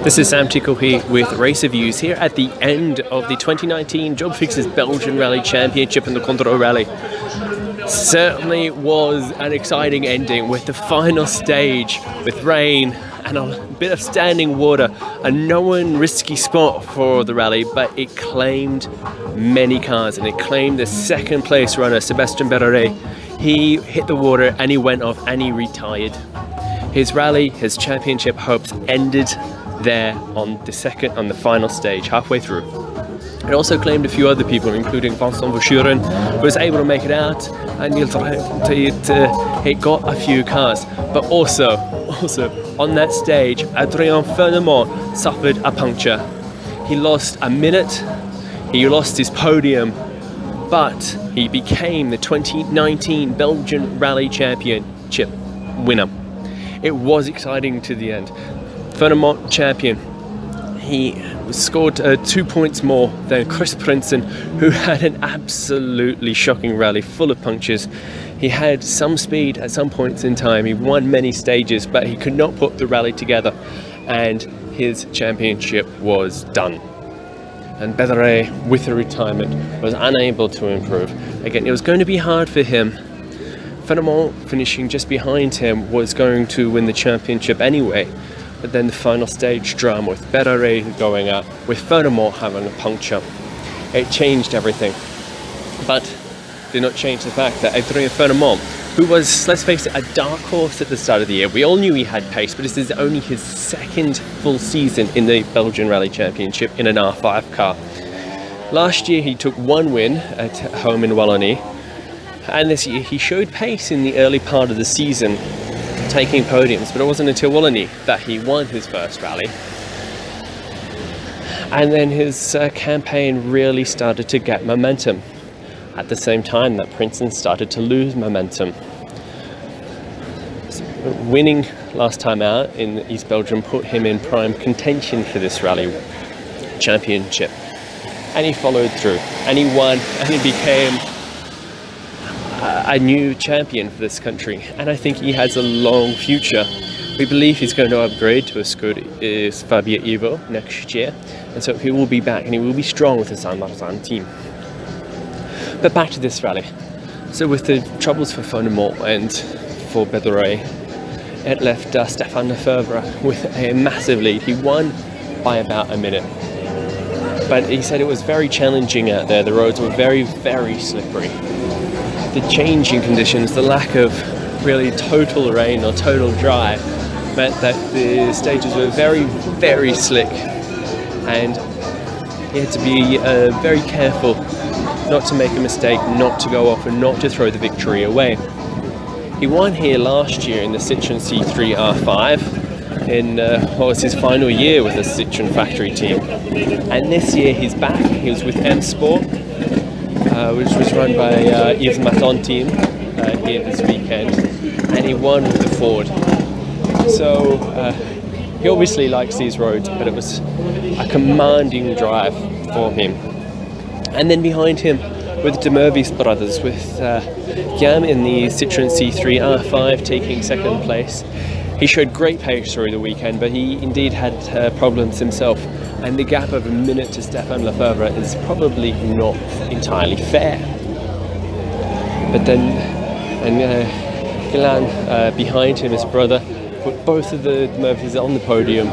This is Sam Tickle here with RacerViews here at the end of the 2019 JobFIXers Belgian Rally Championship in the Condroz Rally. Certainly was an exciting ending with the final stage with rain and a bit of standing water, a known risky spot for the rally, but it claimed many cars and it claimed the second place runner Sébastien Berreret. He hit the water and he went off and he retired. His rally, his championship hopes ended there on the final stage, halfway through. It also claimed a few other people, including Vincent Verschuren, who was able to make it out, and it got a few cars. But also on that stage, Adrien Furnemont suffered a puncture. He lost a minute, he lost his podium, but he became the 2019 Belgian Rally Championship winner. It was exciting to the end. Furnemont champion. He scored 2 points more than Chris Prinsen, who had an absolutely shocking rally full of punctures. He had some speed at some points in time. He won many stages, but he could not put the rally together, and his championship was done. And Berreret, with the retirement, was unable to improve. Again, it was going to be hard for him. Furnemont, finishing just behind him, was going to win the championship anyway. But then the final stage drama with Berreret going up, with Furnemont having a puncture, it changed everything. But did not change the fact that Adrien Furnemont, who was, let's face it, a dark horse at the start of the year. We all knew he had pace, but this is only his second full season in the Belgian Rally Championship in an R5 car. Last year he took one win at home in Wallonie, and this year he showed pace in the early part of the season, taking podiums, but it wasn't until Wallonie that he won his first rally. And then his campaign really started to get momentum. At the same time that Prinsen started to lose momentum. Winning last time out in East Belgium put him in prime contention for this rally championship. And he followed through, and he won, and he became a new champion for this country, and I think he has a long future. We believe he's going to upgrade to a Skoda Fabia Evo next year, and so he will be back and he will be strong with the San Martin team. But back to this rally. So with the troubles for Furnemont and for Berreret, it left Stéphane Lefebvre with a massive lead. He won by about a minute. But he said it was very challenging out there. The roads were very, very slippery. The changing conditions, the lack of really total rain or total dry, meant that the stages were very, very slick, and he had to be very careful not to make a mistake, not to go off and not to throw the victory away. He won here last year in the Citroën C3 R5 in what was his final year with the Citroën factory team, and this year he's back. He was with M Sport, which was run by Yves Maton team here this weekend, and he won with the Ford. So he obviously likes these roads, but it was a commanding drive for him. And then behind him with the Mervis brothers, with Guillaume in the Citroën C3 R5 taking second place. He showed great pace through the weekend, but he indeed had problems himself, and the gap of a minute to Stéphane Lefebvre is probably not entirely fair. But then, Guillaume behind him, his brother, put both of the Murphys on the podium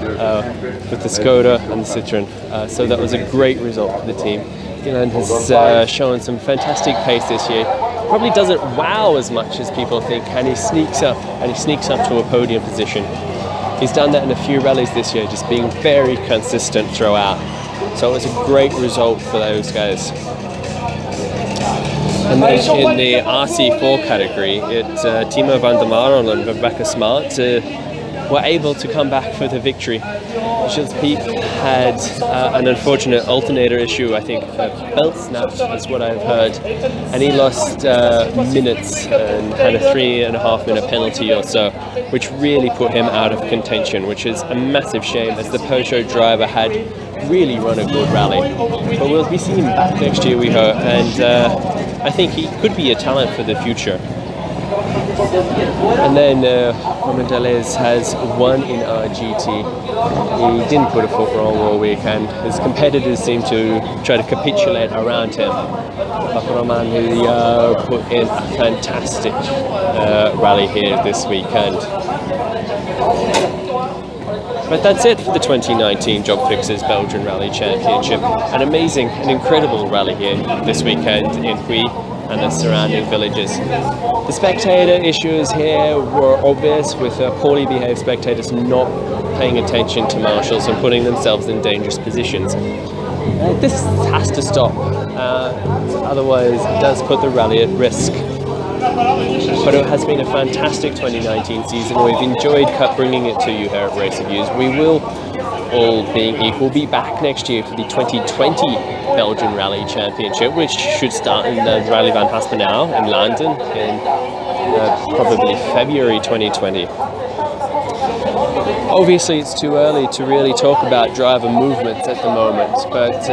with the Skoda and the Citroën, so that was a great result for the team. Guillaume has shown some fantastic pace this year. Probably doesn't wow as much as people think, and he sneaks up to a podium position. He's done that in a few rallies this year, just being very consistent throughout. So it was a great result for those guys. And then in the RC4 category, Timo van der Marel and Rebecca Smart were able to come back for the victory. Gilles Peep had an unfortunate alternator issue, I think a belt snap is what I've heard, and he lost minutes and had a 3.5 minute penalty or so, which really put him out of contention, which is a massive shame, as the Peugeot driver had really run a good rally. But we'll be seeing him back next year, we hope, and I think he could be a talent for the future. And then Roman Deleuze has won in RGT. He didn't put a foot wrong all weekend. His competitors seem to try to capitulate around him. But Roman, he put in a fantastic rally here this weekend. But that's it for the 2019 JobFIXers Belgian Rally Championship. An amazing and incredible rally here this weekend in Huy and the surrounding villages. The spectator issues here were obvious, with poorly behaved spectators not paying attention to marshals and putting themselves in dangerous positions. This has to stop, otherwise it does put the rally at risk. But it has been a fantastic 2019 season. We've enjoyed bringing it to you here at RacerViews. We will, all being equal, be back next year for the 2020 Belgian Rally Championship, which should start in the Rally van Haspenau in London in probably February 2020. Obviously, it's too early to really talk about driver movements at the moment, but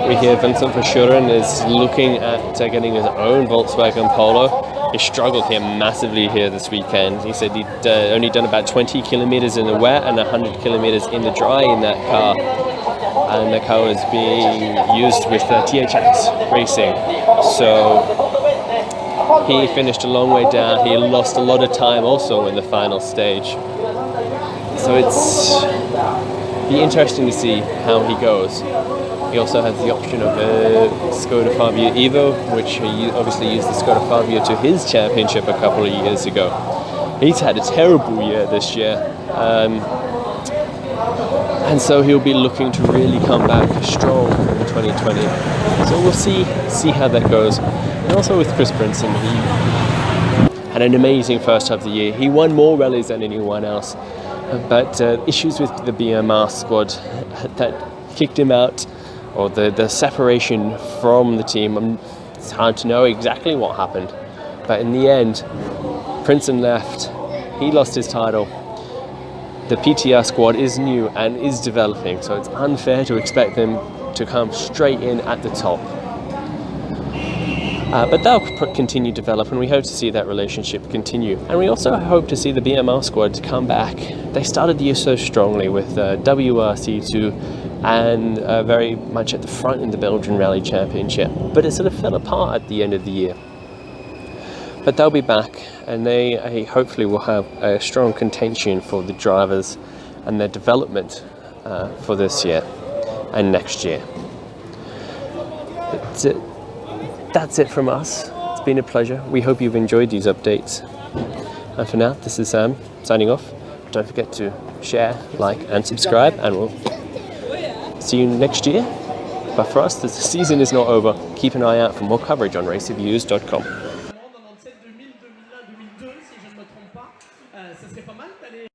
we hear Vincent Verschuren is looking at getting his own Volkswagen Polo. He struggled here massively here this weekend. He said he'd only done about 20 kilometers in the wet and 100 kilometers in the dry in that car. And the car was being used with THX Racing. So he finished a long way down. He lost a lot of time also in the final stage. So it's be interesting to see how he goes. He also has the option of a Skoda Fabia Evo, which he obviously used the Skoda Fabia to his championship a couple of years ago. He's had a terrible year this year, and so he'll be looking to really come back strong in 2020. So we'll see how that goes. And also with Chris Brinson, he had an amazing first half of the year. He won more rallies than anyone else, but issues with the BMR squad that kicked him out, or the separation from the team. It's hard to know exactly what happened, but in the end, Princeton left. He lost his title. The PTR squad is new and is developing, so it's unfair to expect them to come straight in at the top. But they'll continue to develop, and we hope to see that relationship continue. And we also hope to see the BMR squad come back. They started the year so strongly with WRC2 and very much at the front in the Belgian Rally Championship, but it sort of fell apart at the end of the year. But they'll be back, and they hopefully will have a strong contention for the drivers and their development for this year and next year. That's it from us. It's been a pleasure. We hope you've enjoyed these updates. And for now, this is Sam signing off. Don't forget to share, like, and subscribe, and we'll see you next year. But for us, the season is not over. Keep an eye out for more coverage on RacerViews.com.